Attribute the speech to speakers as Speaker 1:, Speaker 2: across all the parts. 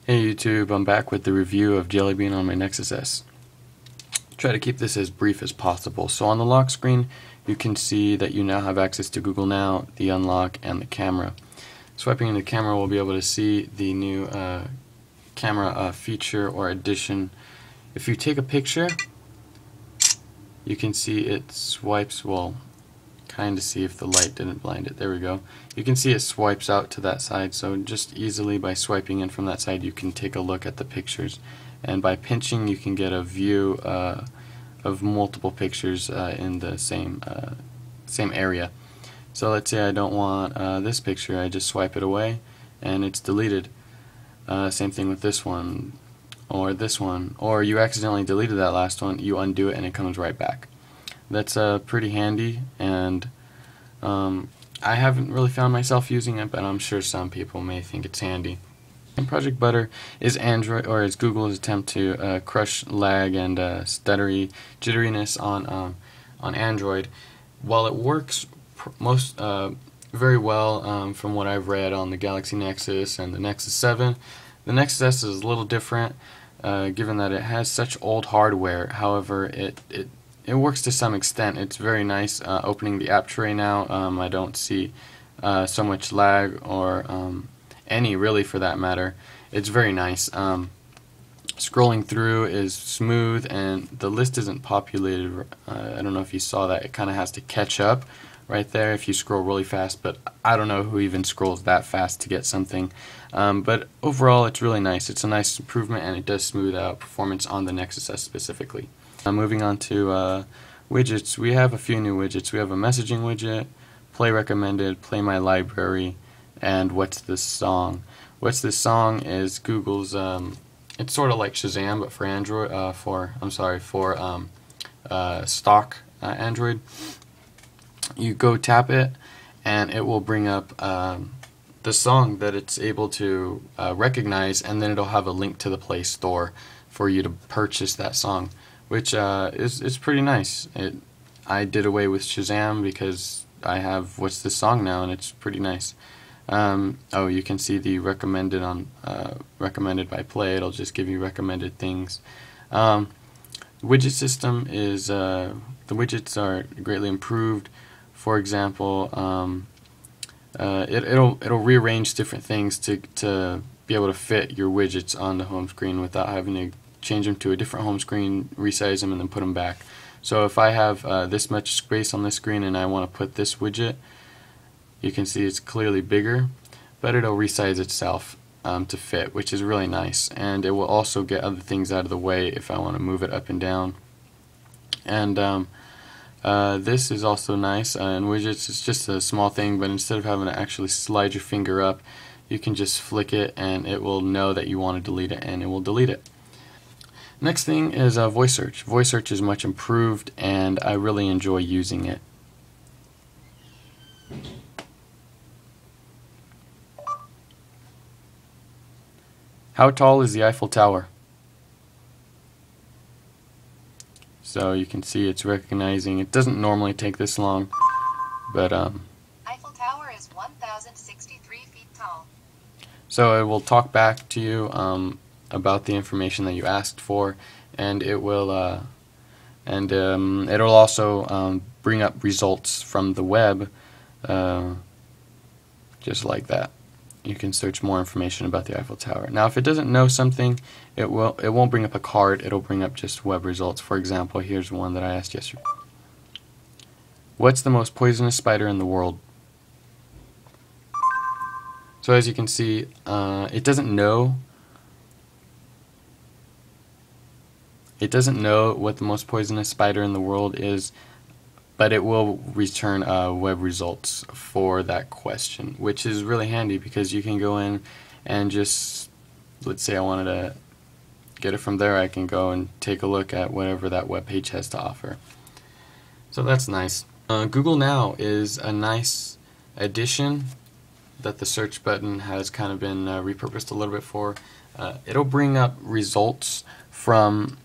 Speaker 1: Hey YouTube, I'm back with the review of Jelly Bean on my Nexus S. Try to keep this as brief as possible. So on the lock screen, you can see that you now have access to Google Now, the unlock, and the camera. Swiping into the camera, we'll be able to see the new camera feature or addition. If you take a picture, you can see it swipes, well, kind of see if the light didn't blind it. There we go. You can see it swipes out to that side, so just easily by swiping in from that side you can take a look at the pictures, and by pinching you can get a view of multiple pictures in the same area. So let's say I don't want this picture, I just swipe it away and it's deleted. Same thing with this one, or you accidentally deleted that last one, you undo it and it comes right back. That's pretty handy, and I haven't really found myself using it, but I'm sure some people may think it's handy. And Project Butter is Android, or is Google's attempt to crush lag and jitteriness on Android. While it works very well from what I've read on the Galaxy Nexus and the Nexus 7, the Nexus S is a little different, given that it has such old hardware. However, it works to some extent. It's very nice. Opening the app tray now, I don't see so much lag, or any really for that matter. It's very nice. Scrolling through is smooth, and the list isn't populated. I don't know if you saw that. It kind of has to catch up right there if you scroll really fast, but I don't know who even scrolls that fast to get something. But overall, it's really nice. It's a nice improvement, and it does smooth out performance on the Nexus S specifically. Moving on to widgets, we have a few new widgets. We have a messaging widget, play recommended, play my library, and what's this song. What's this song is Google's, it's sort of like Shazam, but for Android, for stock Android. You go tap it and it will bring up the song that it's able to recognize, and then it'll have a link to the Play Store for you to purchase that song, which is pretty nice. I did away with Shazam because I have What's This Song now, and it's pretty nice. Oh, you can see the recommended on recommended by Play. It'll just give you recommended things. Widget system is the widgets are greatly improved. For example, it'll rearrange different things to be able to fit your widgets on the home screen without having to change them to a different home screen, resize them, and then put them back. So if I have this much space on this screen and I want to put this widget, you can see it's clearly bigger, but it'll resize itself to fit, which is really nice. And it will also get other things out of the way if I want to move it up and down. And this is also nice. In widgets, it's just a small thing, but instead of having to actually slide your finger up, you can just flick it and it will know that you want to delete it, and it will delete it. Next thing is voice search. Voice search is much improved, and I really enjoy using it. How tall is the Eiffel Tower? So you can see it's recognizing. It doesn't normally take this long, but
Speaker 2: Eiffel Tower is 1,063 feet tall.
Speaker 1: So it will talk back to you about the information that you asked for, and it will it'll also bring up results from the web, just like that. You can search more information about the Eiffel Tower. Now, if it doesn't know something, it won't bring up a card. It'll bring up just web results. For example, here's one that I asked yesterday. What's the most poisonous spider in the world? So as you can see, it doesn't know. It doesn't know what the most poisonous spider in the world is, but it will return web results for that question, which is really handy because you can go in and just, let's say I wanted to get it from there, I can go and take a look at whatever that web page has to offer. So that's nice. Google Now is a nice addition that the search button has kind of been repurposed a little bit for. It'll bring up results from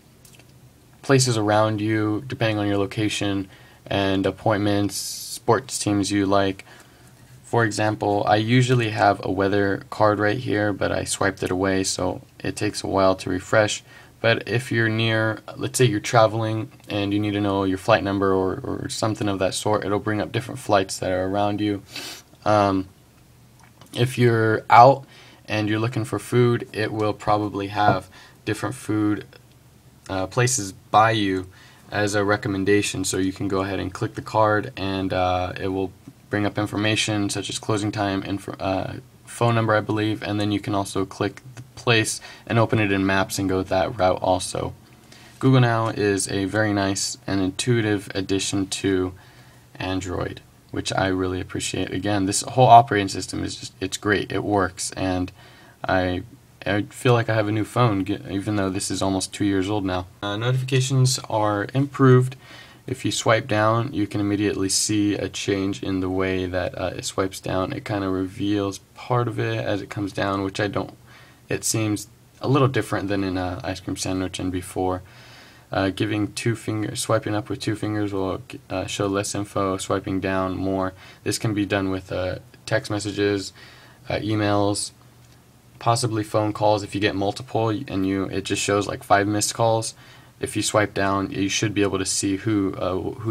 Speaker 1: places around you, depending on your location, and appointments, sports teams you like. For example, I usually have a weather card right here, but I swiped it away, so it takes a while to refresh. But if you're near, let's say you're traveling and you need to know your flight number or something of that sort, it'll bring up different flights that are around you. If you're out and you're looking for food, it will probably have different food places by you as a recommendation, so you can go ahead and click the card and it will bring up information such as closing time and phone number, I believe, and then you can also click the place and open it in Maps and go that route also. Google Now is a very nice and intuitive addition to Android, which I really appreciate. Again, this whole operating system is it's great. It works, and I feel like I have a new phone, even though this is almost 2 years old now. Notifications are improved. If you swipe down, you can immediately see a change in the way that it swipes down. It kind of reveals part of it as it comes down, which I don't. It seems a little different than in Ice Cream Sandwich and before. Swiping up with 2 fingers will show less info. Swiping down more. This can be done with text messages, emails, possibly phone calls. If you get multiple and it just shows like 5 missed calls. If you swipe down, you should be able to see who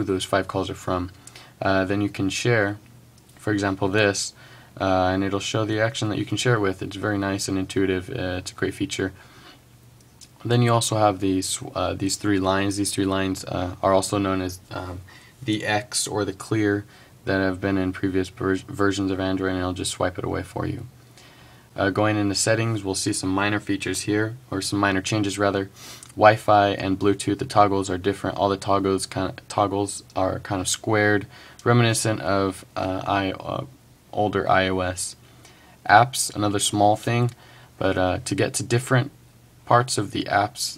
Speaker 1: those 5 calls are from. Then you can share, for example, this, and it'll show the action that you can share it with. It's very nice and intuitive. It's a great feature. Then you also have these 3 lines. These 3 lines are also known as the X or the clear that have been in previous versions of Android, and it'll just swipe it away for you. Going into settings, we'll see some minor features here, or some minor changes rather. Wi-Fi and Bluetooth, the toggles are different. All the toggles are kind of squared, reminiscent of older iOS. Apps, another small thing, but to get to different parts of the apps,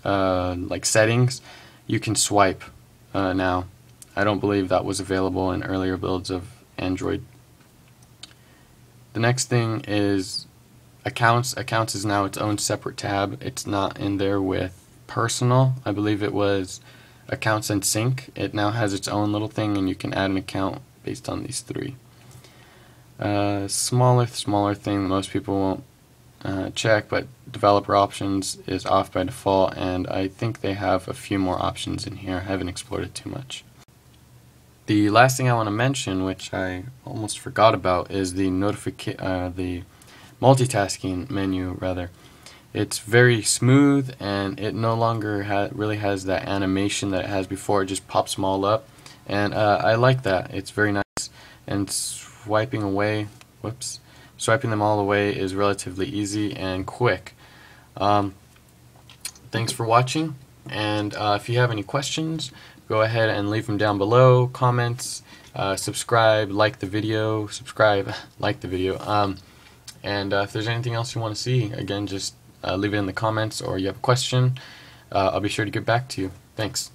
Speaker 1: like settings, you can swipe now. I don't believe that was available in earlier builds of Android. The next thing is accounts. Accounts is now its own separate tab. It's not in there with personal. I believe it was accounts and sync. It now has its own little thing, and you can add an account based on these 3. Smaller thing that most people won't check, but developer options is off by default, and I think they have a few more options in here. I haven't explored it too much. The last thing I want to mention, which I almost forgot about, is the multitasking menu rather. It's very smooth, and it no longer really has that animation that it has before. It just pops them all up, and I like that. It's very nice, and swiping them all away is relatively easy and quick. Thanks for watching, and if you have any questions, go ahead and leave them down below. Comments, subscribe, like the video, and if there's anything else you want to see, again, just leave it in the comments, or you have a question, I'll be sure to get back to you. Thanks.